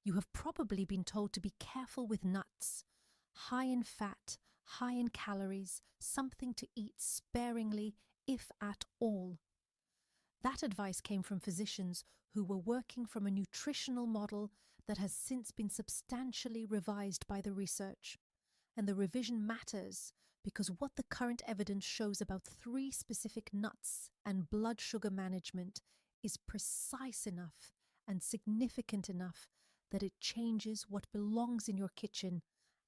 You have probably been told to be careful with nuts. High in fat, high in calories, something to eat sparingly, if at all. That advice came from physicians who were working from a nutritional model that has since been substantially revised by the research. And the revision matters because what the current evidence shows about 3 specific nuts and blood sugar management is precise enough and significant enough that it changes what belongs in your kitchen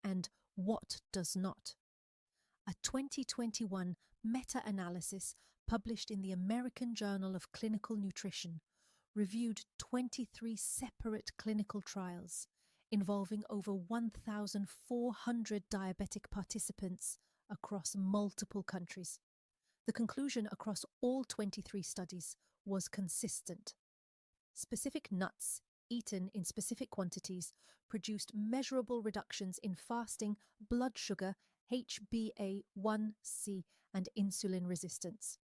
and what does not. A 2021 meta-analysis published in the American Journal of Clinical Nutrition reviewed 23 separate clinical trials involving over 1,400 diabetic participants across multiple countries. The conclusion across all 23 studies was consistent. Specific nuts eaten in specific quantities produced measurable reductions in fasting blood sugar, HbA1c, and insulin resistance.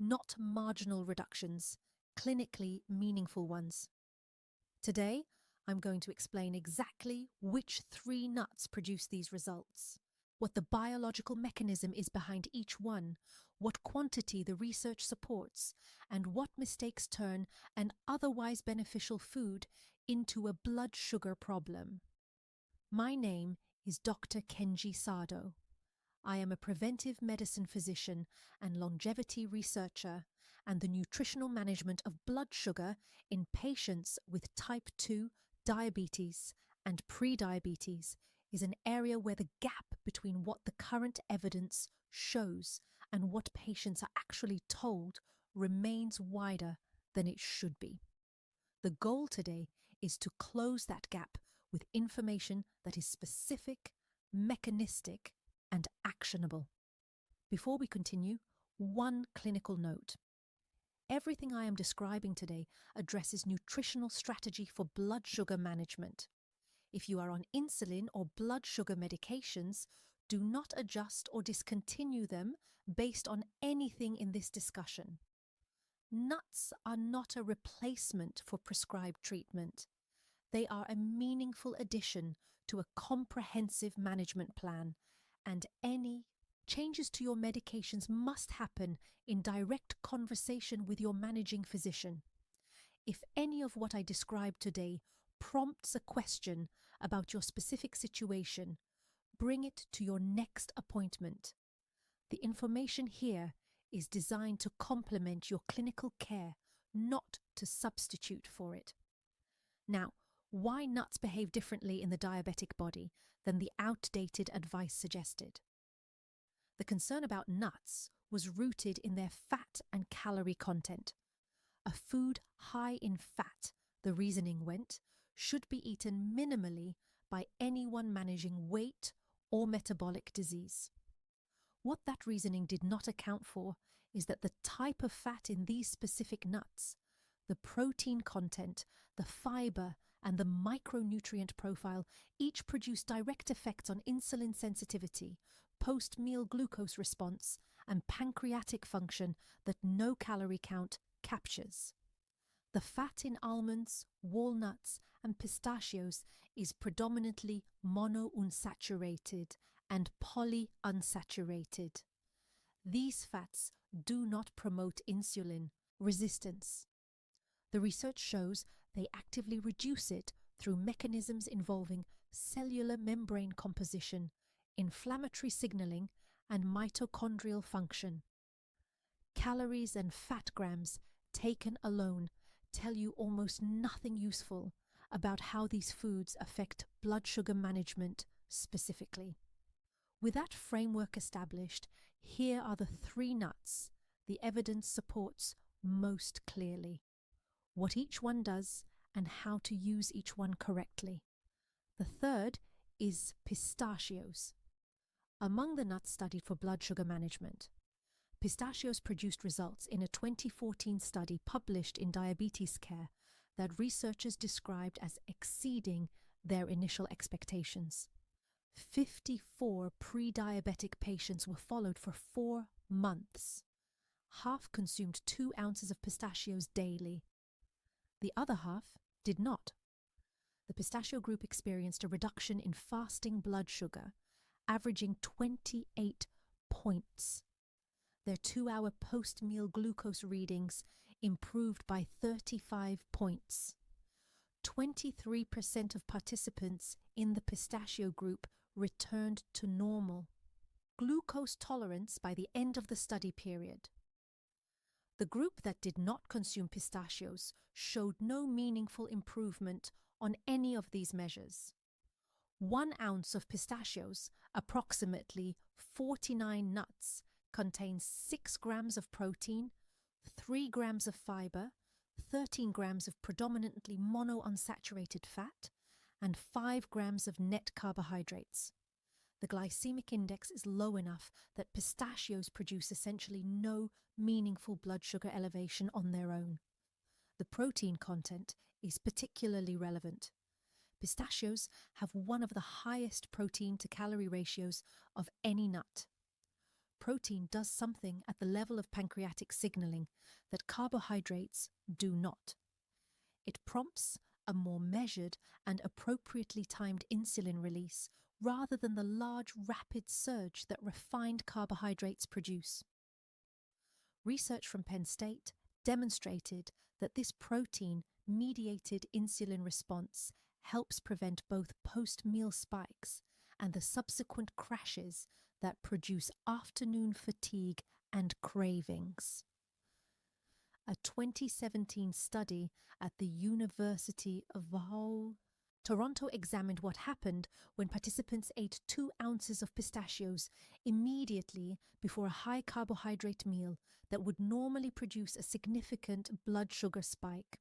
Not marginal reductions, clinically meaningful ones. Today, I'm going to explain exactly which 3 nuts produce these results, what the biological mechanism is behind each one, what quantity the research supports, and what mistakes turn an otherwise beneficial food into a blood sugar problem. My name is Dr. Kenji Sado. I am a preventive medicine physician and longevity researcher, and the nutritional management of blood sugar in patients with type 2 diabetes and prediabetes is an area where the gap between what the current evidence shows and what patients are actually told remains wider than it should be. The goal today is to close that gap with information that is specific, mechanistic, and actionable. Before we continue, one clinical note. Everything I am describing today addresses nutritional strategy for blood sugar management. If you are on insulin or blood sugar medications, do not adjust or discontinue them based on anything in this discussion. Nuts are not a replacement for prescribed treatment. They are a meaningful addition to a comprehensive management plan, and any changes to your medications must happen in direct conversation with your managing physician. If any of what I described today prompts a question about your specific situation, bring it to your next appointment. The information here is designed to complement your clinical care, not to substitute for it. Now, why nuts behave differently in the diabetic body than the outdated advice suggested? The concern about nuts was rooted in their fat and calorie content. A food high in fat, the reasoning went, should be eaten minimally by anyone managing weight or metabolic disease. What that reasoning did not account for is that the type of fat in these specific nuts, the protein content, the fiber, and the micronutrient profile each produce direct effects on insulin sensitivity, post-meal glucose response, and pancreatic function that no calorie count captures. The fat in almonds, walnuts, and pistachios is predominantly monounsaturated and polyunsaturated. These fats do not promote insulin resistance. The research shows they actively reduce it through mechanisms involving cellular membrane composition, inflammatory signaling, and mitochondrial function. Calories and fat grams taken alone tell you almost nothing useful about how these foods affect blood sugar management specifically. With that framework established, here are the 3 nuts the evidence supports most clearly, what each one does and how to use each one correctly. The third is pistachios. Among the nuts studied for blood sugar management, pistachios produced results in a 2014 study published in Diabetes Care that researchers described as exceeding their initial expectations. 54 pre-diabetic patients were followed for 4 months. Half consumed 2 ounces of pistachios daily. The other half did not. The pistachio group experienced a reduction in fasting blood sugar, averaging 28 points. Their 2-hour post-meal glucose readings improved by 35 points. 23% of participants in the pistachio group returned to normal glucose tolerance by the end of the study period. The group that did not consume pistachios showed no meaningful improvement on any of these measures. 1 ounce of pistachios, approximately 49 nuts, contains 6 grams of protein, 3 grams of fiber, 13 grams of predominantly monounsaturated fat, and 5 grams of net carbohydrates. The glycemic index is low enough that pistachios produce essentially no meaningful blood sugar elevation on their own. The protein content is particularly relevant. Pistachios have one of the highest protein to calorie ratios of any nut. Protein does something at the level of pancreatic signaling that carbohydrates do not. It prompts a more measured and appropriately timed insulin release rather than the large rapid surge that refined carbohydrates produce. Research from Penn State demonstrated that this protein-mediated insulin response helps prevent both post-meal spikes and the subsequent crashes that produce afternoon fatigue and cravings. A 2017 study at the University of Toronto examined what happened when participants ate 2 ounces of pistachios immediately before a high-carbohydrate meal that would normally produce a significant blood sugar spike.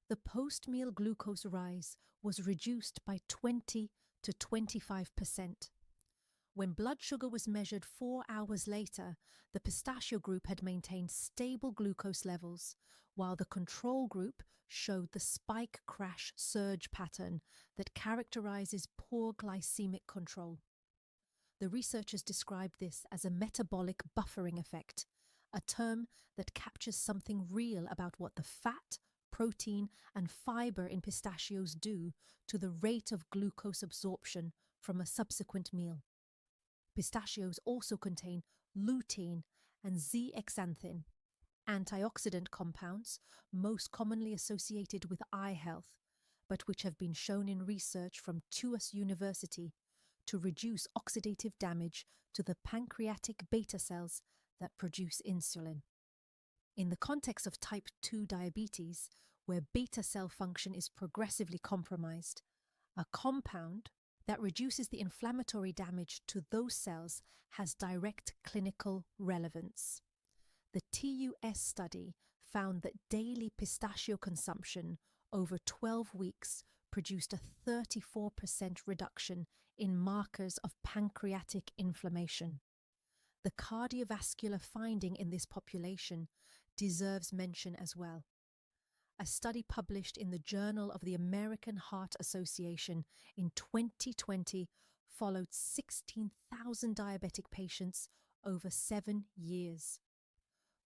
The post-meal glucose rise was reduced by 20 to 25%. When blood sugar was measured 4 hours later, the pistachio group had maintained stable glucose levels, while the control group showed the spike crash surge pattern that characterizes poor glycemic control. The researchers described this as a metabolic buffering effect, a term that captures something real about what the fat, protein, and fiber in pistachios do to the rate of glucose absorption from a subsequent meal. Pistachios also contain lutein and zeaxanthin, antioxidant compounds most commonly associated with eye health, but which have been shown in research from TUS University to reduce oxidative damage to the pancreatic beta cells that produce insulin. In the context of type 2 diabetes, where beta cell function is progressively compromised, a compound that reduces the inflammatory damage to those cells has direct clinical relevance. The TUS study found that daily pistachio consumption over 12 weeks produced a 34% reduction in markers of pancreatic inflammation. The cardiovascular finding in this population deserves mention as well. A study published in the Journal of the American Heart Association in 2020 followed 16,000 diabetic patients over 7 years.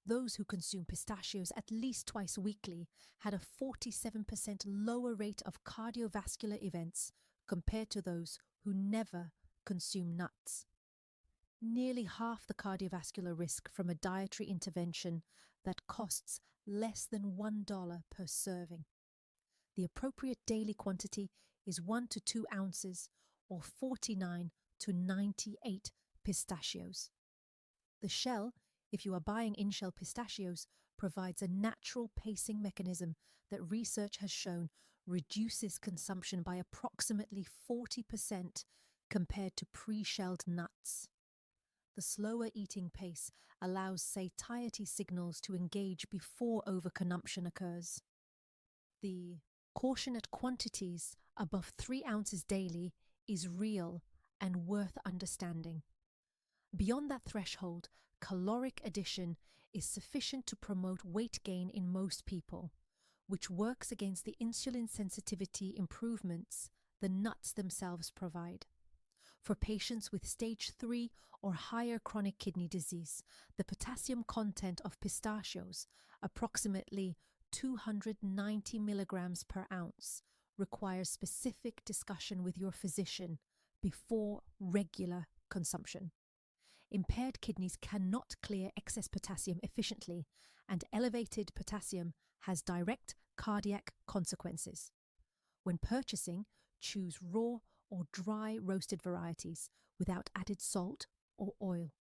Those who consume pistachios at least twice weekly had a 47% lower rate of cardiovascular events compared to those who never consume nuts. Nearly half the cardiovascular risk from a dietary intervention that costs less than $1 per serving. The appropriate daily quantity is 1 to 2 ounces or 49 to 98 pistachios. The shell, if you are buying in-shell pistachios, provides a natural pacing mechanism that research has shown reduces consumption by approximately 40% compared to pre-shelled nuts. The slower eating pace allows satiety signals to engage before overconsumption occurs. The caution at quantities above 3 ounces daily is real and worth understanding. Beyond that threshold, caloric addition is sufficient to promote weight gain in most people, which works against the insulin sensitivity improvements the nuts themselves provide. For patients with stage 3 or higher chronic kidney disease, the potassium content of pistachios, approximately 290 milligrams per ounce, requires specific discussion with your physician before regular consumption. Impaired kidneys cannot clear excess potassium efficiently, and elevated potassium has direct cardiac consequences. When purchasing, choose raw or dry roasted varieties without added salt or oil.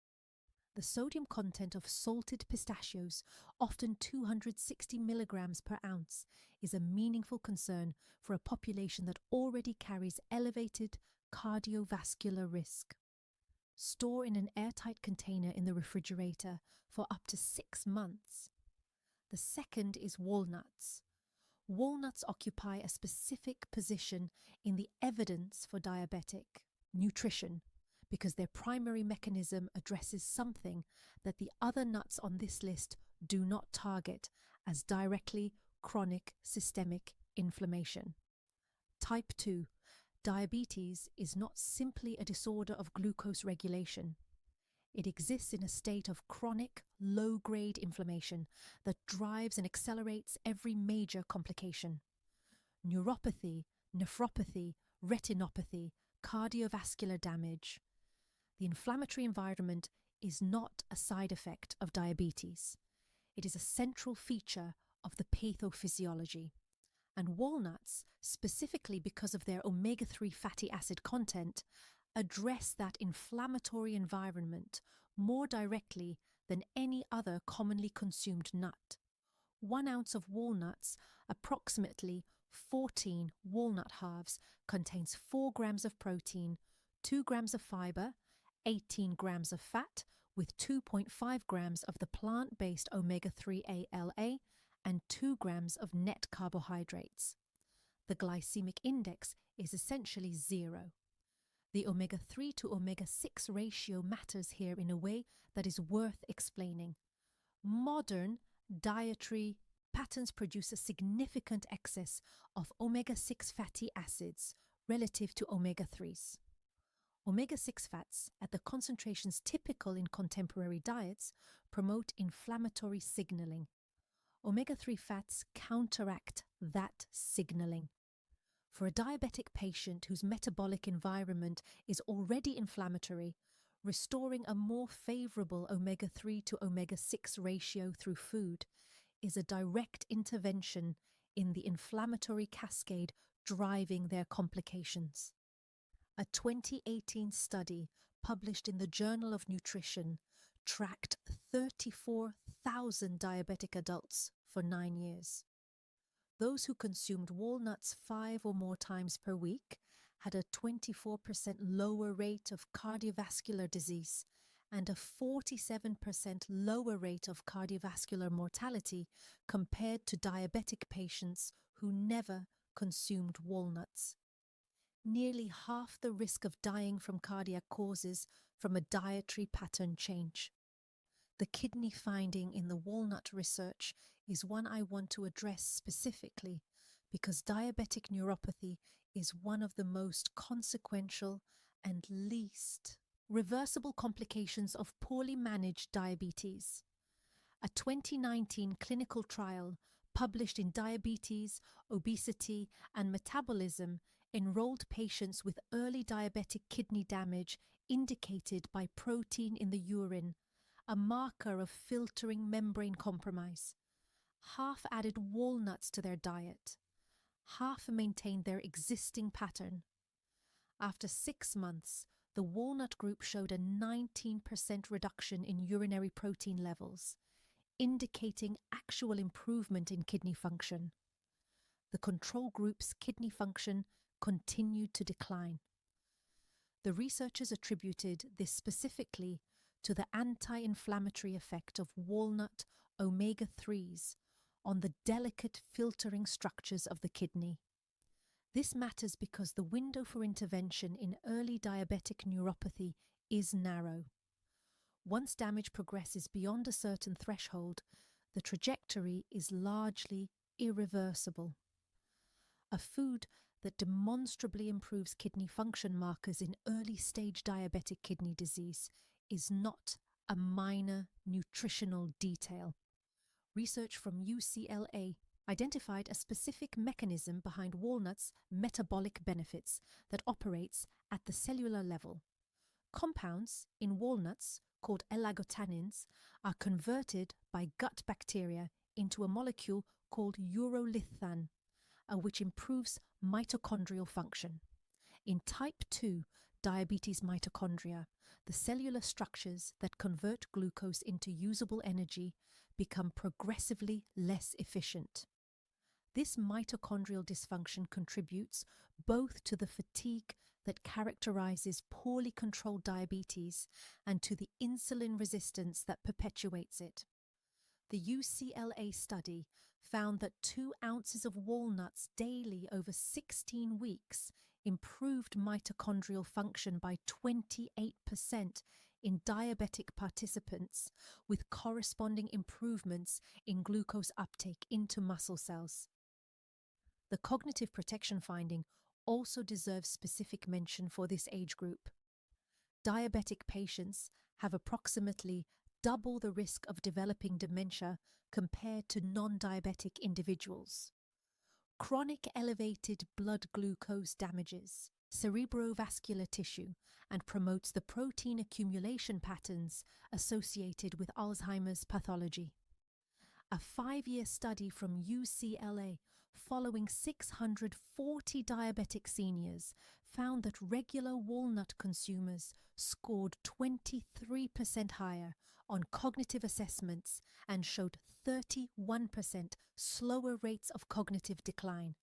The sodium content of salted pistachios, often 260 milligrams per ounce, is a meaningful concern for a population that already carries elevated cardiovascular risk. Store in an airtight container in the refrigerator for up to 6 months. The second is walnuts. Walnuts occupy a specific position in the evidence for diabetic nutrition because their primary mechanism addresses something that the other nuts on this list do not target as directly chronic systemic inflammation. Type 2. Diabetes is not simply a disorder of glucose regulation. It exists in a state of chronic, low-grade inflammation that drives and accelerates every major complication. Neuropathy, nephropathy, retinopathy, cardiovascular damage. The inflammatory environment is not a side effect of diabetes. It is a central feature of the pathophysiology. And walnuts, specifically because of their omega-3 fatty acid content, address that inflammatory environment more directly than any other commonly consumed nut. 1 ounce of walnuts, approximately 14 walnut halves, contains 4 grams of protein, 2 grams of fiber, 18 grams of fat, with 2.5 grams of the plant-based omega-3 ALA, and 2 grams of net carbohydrates. The glycemic index is essentially 0. The omega-3 to omega-6 ratio matters here in a way that is worth explaining. Modern dietary patterns produce a significant excess of omega-6 fatty acids relative to omega-3s. Omega-6 fats, at the concentrations typical in contemporary diets, promote inflammatory signaling. Omega-3 fats counteract that signaling. For a diabetic patient whose metabolic environment is already inflammatory, restoring a more favorable omega-3 to omega-6 ratio through food is a direct intervention in the inflammatory cascade driving their complications. A 2018 study published in the Journal of Nutrition tracked 34,000 diabetic adults for 9 years. Those who consumed walnuts 5 or more times per week had a 24% lower rate of cardiovascular disease and a 47% lower rate of cardiovascular mortality compared to diabetic patients who never consumed walnuts. Nearly half the risk of dying from cardiac causes from a dietary pattern change. The kidney finding in the walnut research is one I want to address specifically because diabetic neuropathy is one of the most consequential and least reversible complications of poorly managed diabetes. A 2019 clinical trial published in Diabetes, Obesity and Metabolism enrolled patients with early diabetic kidney damage indicated by protein in the urine, a marker of filtering membrane compromise. Half added walnuts to their diet. Half maintained their existing pattern. After 6 months, the walnut group showed a 19% reduction in urinary protein levels, indicating actual improvement in kidney function. The control group's kidney function continued to decline. The researchers attributed this specifically to the anti-inflammatory effect of walnut omega-3s on the delicate filtering structures of the kidney. This matters because the window for intervention in early diabetic neuropathy is narrow. Once damage progresses beyond a certain threshold, the trajectory is largely irreversible. A food that demonstrably improves kidney function markers in early-stage diabetic kidney disease is not a minor nutritional detail. Research from UCLA identified a specific mechanism behind walnuts' metabolic benefits that operates at the cellular level. Compounds in walnuts, called L-agotannins, are converted by gut bacteria into a molecule called urolithan, which improves mitochondrial function. In type 2 diabetes mitochondria, the cellular structures that convert glucose into usable energy become progressively less efficient. This mitochondrial dysfunction contributes both to the fatigue that characterizes poorly controlled diabetes and to the insulin resistance that perpetuates it. The UCLA study found that 2 ounces of walnuts daily over 16 weeks improved mitochondrial function by 28% in diabetic participants, with corresponding improvements in glucose uptake into muscle cells. The cognitive protection finding also deserves specific mention for this age group. Diabetic patients have approximately double the risk of developing dementia compared to non-diabetic individuals. Chronic elevated blood glucose damages cerebrovascular tissue and promotes the protein accumulation patterns associated with Alzheimer's pathology. A 5-year study from UCLA following 640 diabetic seniors found that regular walnut consumers scored 23% higher on cognitive assessments and showed 31% slower rates of cognitive decline.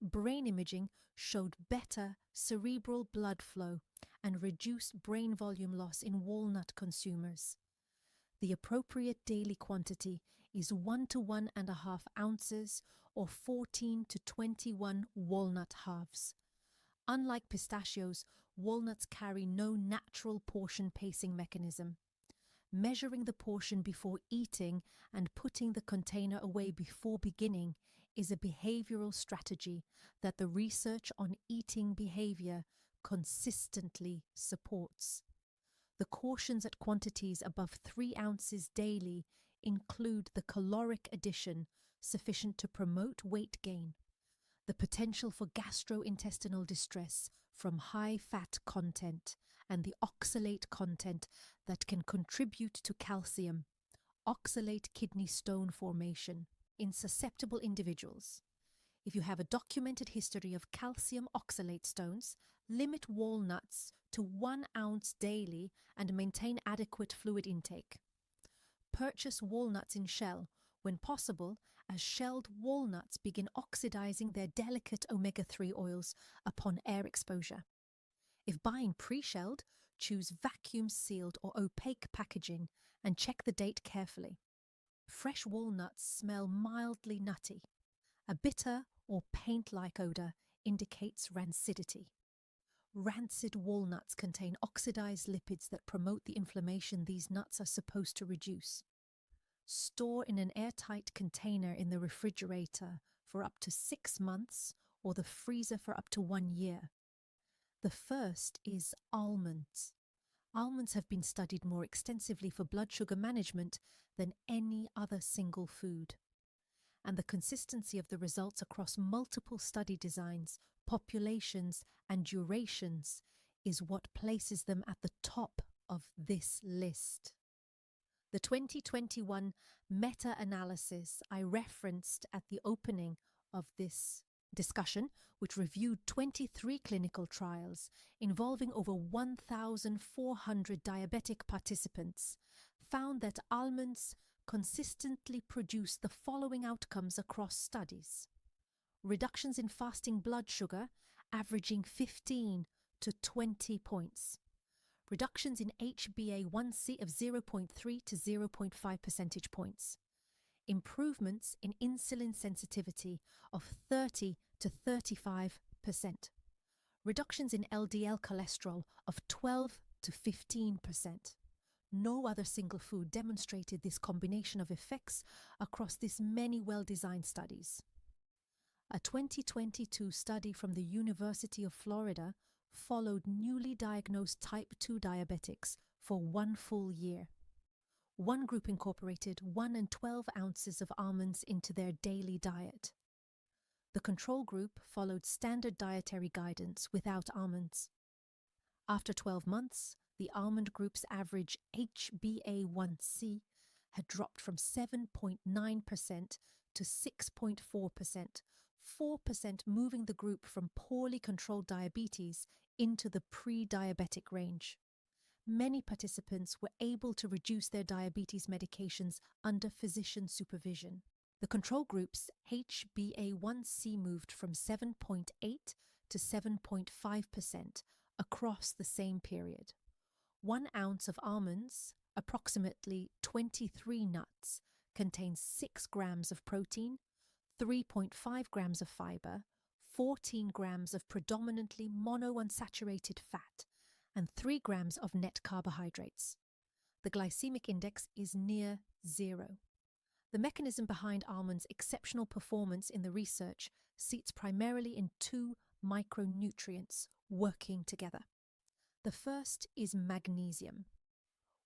Brain imaging showed better cerebral blood flow and reduced brain volume loss in walnut consumers. The appropriate daily quantity is 1 to 1.5 ounces or 14 to 21 walnut halves. Unlike pistachios, walnuts carry no natural portion pacing mechanism. Measuring the portion before eating and putting the container away before beginning is a behavioral strategy that the research on eating behavior consistently supports. The cautions at quantities above 3 ounces daily include the caloric addition sufficient to promote weight gain, the potential for gastrointestinal distress from high fat content, and the oxalate content that can contribute to calcium, oxalate kidney stone formation in susceptible individuals. If you have a documented history of calcium oxalate stones, limit walnuts to 1 ounce daily and maintain adequate fluid intake. Purchase walnuts in shell when possible, as shelled walnuts begin oxidizing their delicate omega-3 oils upon air exposure. If buying pre-shelled, choose vacuum-sealed or opaque packaging and check the date carefully. Fresh walnuts smell mildly nutty. A bitter or paint-like odor indicates rancidity. Rancid walnuts contain oxidized lipids that promote the inflammation these nuts are supposed to reduce. Store in an airtight container in the refrigerator for up to 6 months or the freezer for up to 1 year. The first is almonds. Almonds have been studied more extensively for blood sugar management than any other single food. And the consistency of the results across multiple study designs, populations, and durations is what places them at the top of this list. The 2021 meta-analysis I referenced at the opening of this discussion, which reviewed 23 clinical trials involving over 1,400 diabetic participants, found that almonds consistently produce the following outcomes across studies: reductions in fasting blood sugar averaging 15 to 20 points, reductions in HbA1c of 0.3 to 0.5 percentage points, improvements in insulin sensitivity of 30 to 35%, reductions in LDL cholesterol of 12 to 15%. No other single food demonstrated this combination of effects across this many well-designed studies. A 2022 study from the University of Florida followed newly diagnosed type 2 diabetics for 1 full year. One group incorporated 1 and 12 ounces of almonds into their daily diet. The control group followed standard dietary guidance without almonds. After 12 months, the almond group's average HbA1c had dropped from 7.9% to 6.4%, 4% moving the group from poorly controlled diabetes into the pre-diabetic range. Many participants were able to reduce their diabetes medications under physician supervision. The control group's HbA1c moved from 7.8 to 7.5% across the same period. 1 ounce of almonds, approximately 23 nuts, contains 6 grams of protein, 3.5 grams of fiber, 14 grams of predominantly monounsaturated fat, and 3 grams of net carbohydrates. The glycemic index is near 0. The mechanism behind almonds' exceptional performance in the research sits primarily in 2 micronutrients working together. The first is magnesium.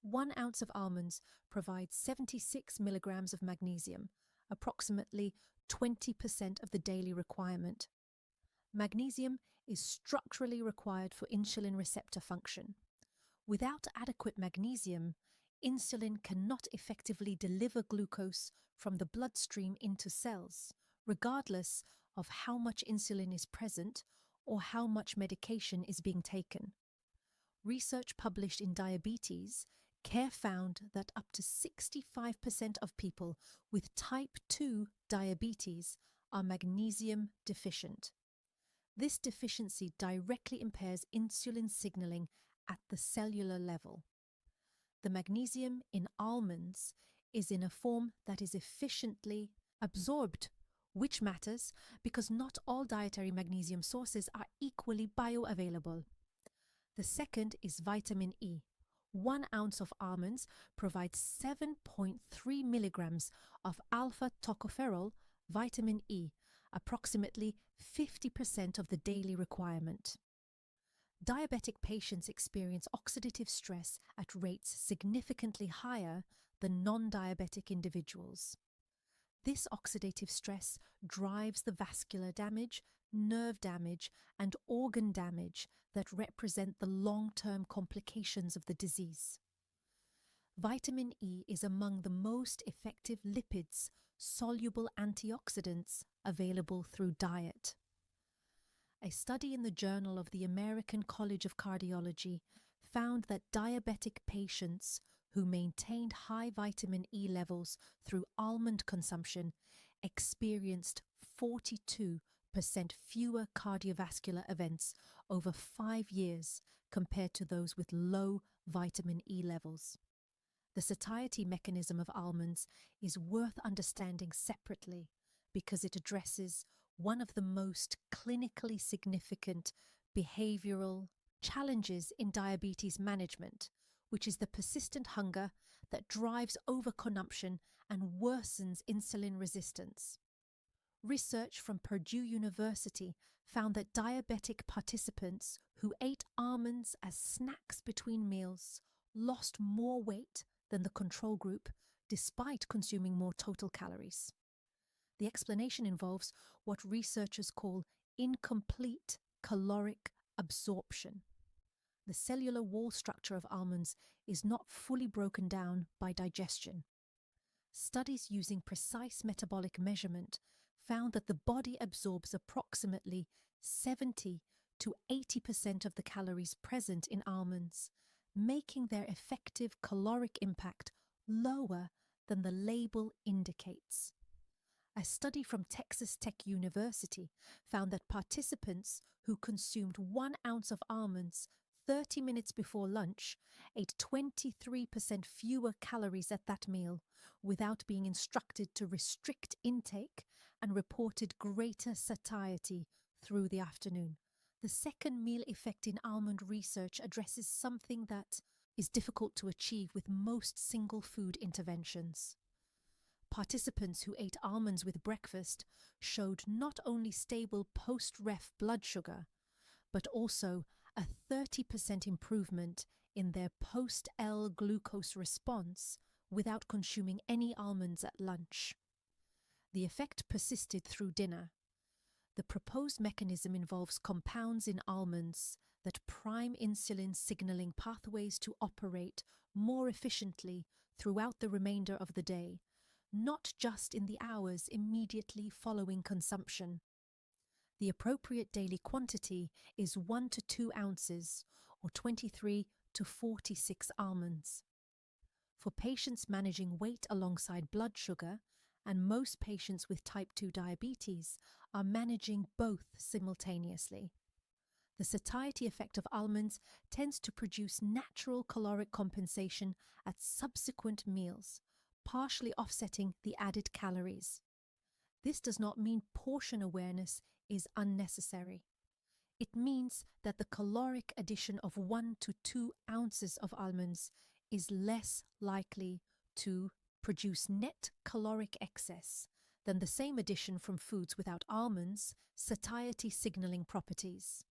1 ounce of almonds provides 76 milligrams of magnesium, approximately 20% of the daily requirement. Magnesium is structurally required for insulin receptor function. Without adequate magnesium, insulin cannot effectively deliver glucose from the bloodstream into cells, regardless of how much insulin is present or how much medication is being taken. Research published in Diabetes found that up to 65% of people with type 2 diabetes are magnesium deficient. This deficiency directly impairs insulin signaling at the cellular level. The magnesium in almonds is in a form that is efficiently absorbed, which matters because not all dietary magnesium sources are equally bioavailable. The second is vitamin E. 1 ounce of almonds provides 7.3 milligrams of alpha-tocopherol, vitamin E, approximately 50% of the daily requirement. Diabetic patients experience oxidative stress at rates significantly higher than non-diabetic individuals. This oxidative stress drives the vascular damage, nerve damage, and organ damage that represent the long-term complications of the disease. Vitamin E is among the most effective lipids, soluble antioxidants available through diet. A study in the Journal of the American College of Cardiology found that diabetic patients who maintained high vitamin E levels through almond consumption experienced 42% fewer cardiovascular events over 5 years compared to those with low vitamin E levels. The satiety mechanism of almonds is worth understanding separately because it addresses one of the most clinically significant behavioral challenges in diabetes management, which is the persistent hunger that drives overconsumption and worsens insulin resistance. Research from Purdue University found that diabetic participants who ate almonds as snacks between meals lost more weight than the control group despite consuming more total calories. The explanation involves what researchers call incomplete caloric absorption. The cellular wall structure of almonds is not fully broken down by digestion. Studies using precise metabolic measurement found that the body absorbs approximately 70 to 80% of the calories present in almonds, making their effective caloric impact lower than the label indicates. A study from Texas Tech University found that participants who consumed 1 ounce of almonds 30 minutes before lunch ate 23% fewer calories at that meal without being instructed to restrict intake and reported greater satiety through the afternoon. The second meal effect in almond research addresses something that is difficult to achieve with most single food interventions. Participants who ate almonds with breakfast showed not only stable post-ref blood sugar, but also a 30% improvement in their post-L glucose response without consuming any almonds at lunch. The effect persisted through dinner. The proposed mechanism involves compounds in almonds that prime insulin signaling pathways to operate more efficiently throughout the remainder of the day, not just in the hours immediately following consumption. The appropriate daily quantity is 1 to 2 ounces, or 23 to 46 almonds. For patients managing weight alongside blood sugar, and most patients with type 2 diabetes are managing both simultaneously. The satiety effect of almonds tends to produce natural caloric compensation at subsequent meals, partially offsetting the added calories. This does not mean portion awareness is unnecessary. It means that the caloric addition of 1 to 2 ounces of almonds is less likely to produce net caloric excess than the same addition from foods without almonds' satiety signaling properties.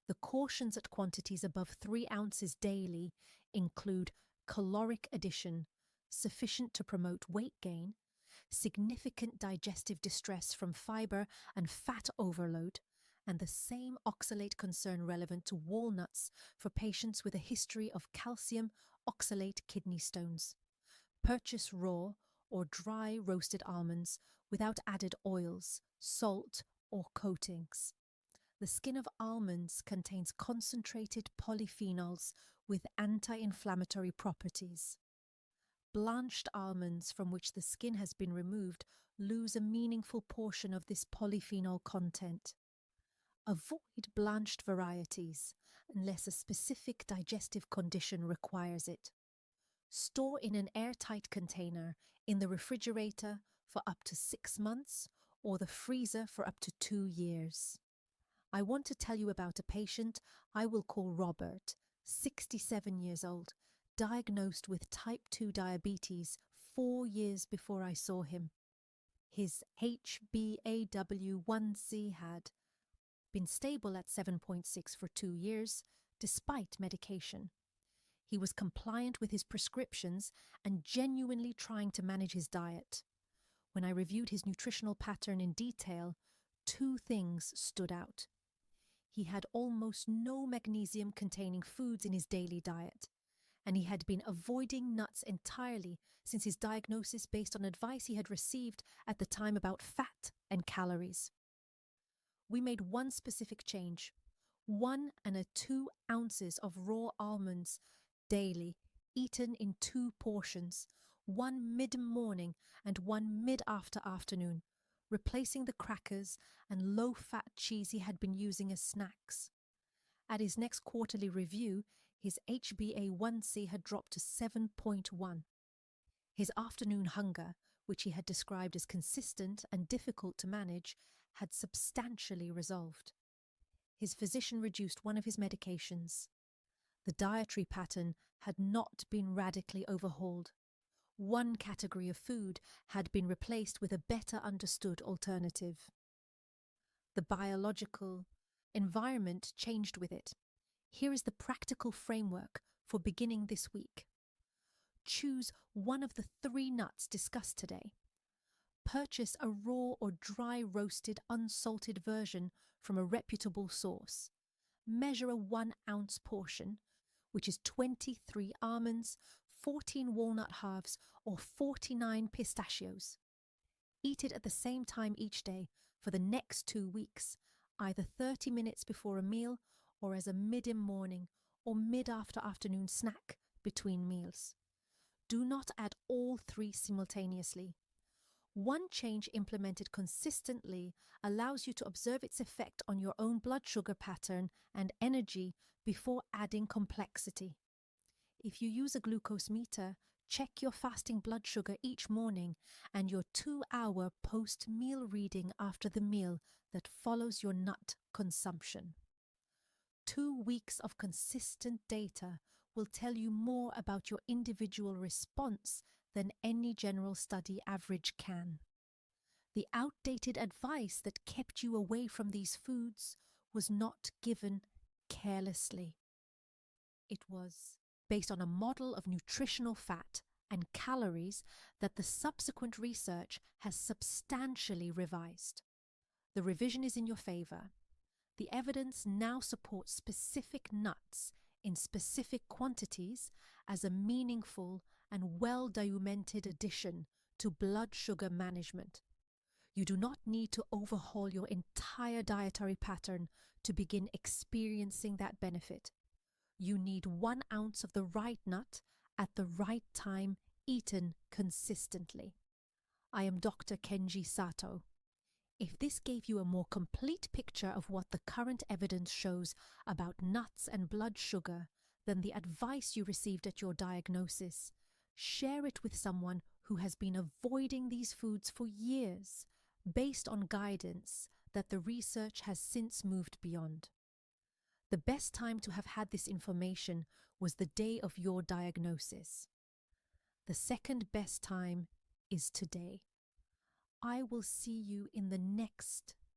The cautions at quantities above 3 ounces daily include caloric addition sufficient to promote weight gain, significant digestive distress from fiber and fat overload, and the same oxalate concern relevant to walnuts for patients with a history of calcium oxalate kidney stones. Purchase raw or dry roasted almonds without added oils, salt, or coatings. The skin of almonds contains concentrated polyphenols with anti-inflammatory properties. Blanched almonds from which the skin has been removed lose a meaningful portion of this polyphenol content. Avoid blanched varieties unless a specific digestive condition requires it. Store in an airtight container in the refrigerator for up to 6 months or the freezer for up to 2 years. I want to tell you about a patient I will call Robert, 67 years old, diagnosed with type 2 diabetes 4 years before I saw him. His HbA1c had been stable at 7.6 for 2 years, despite medication. He was compliant with his prescriptions and genuinely trying to manage his diet. When I reviewed his nutritional pattern in detail, 2 things stood out. He had almost no magnesium-containing foods in his daily diet, and he had been avoiding nuts entirely since his diagnosis based on advice he had received at the time about fat and calories. We made one specific change: 1 and 2 ounces of raw almonds daily, eaten in 2 portions, one mid-morning and one mid-afternoon, replacing the crackers and low-fat cheese he had been using as snacks. At his next quarterly review, his HbA1c had dropped to 7.1. His afternoon hunger, which he had described as consistent and difficult to manage, had substantially resolved. His physician reduced one of his medications. The dietary pattern had not been radically overhauled. One category of food had been replaced with a better understood alternative. The biological environment changed with it. Here is the practical framework for beginning this week. Choose one of the 3 nuts discussed today. Purchase a raw or dry roasted unsalted version from a reputable source. Measure a 1 ounce portion, which is 23 almonds, 14 walnut halves, or 49 pistachios. Eat it at the same time each day for the next 2 weeks, either 30 minutes before a meal or as a mid-morning or mid-afternoon snack between meals. Do not add all 3 simultaneously. One change implemented consistently allows you to observe its effect on your own blood sugar pattern and energy before adding complexity. If you use a glucose meter, check your fasting blood sugar each morning and your 2-hour post-meal reading after the meal that follows your nut consumption. 2 weeks of consistent data will tell you more about your individual response than any general study average can. The outdated advice that kept you away from these foods was not given carelessly. It was based on a model of nutritional fat and calories that the subsequent research has substantially revised. The revision is in your favor. The evidence now supports specific nuts in specific quantities as a meaningful and well-documented addition to blood sugar management. You do not need to overhaul your entire dietary pattern to begin experiencing that benefit. You need 1 ounce of the right nut at the right time, eaten consistently. I am Dr. Kenji Sato. If this gave you a more complete picture of what the current evidence shows about nuts and blood sugar than the advice you received at your diagnosis, share it with someone who has been avoiding these foods for years, based on guidance that the research has since moved beyond. The best time to have had this information was the day of your diagnosis. The second best time is today. I will see you in the next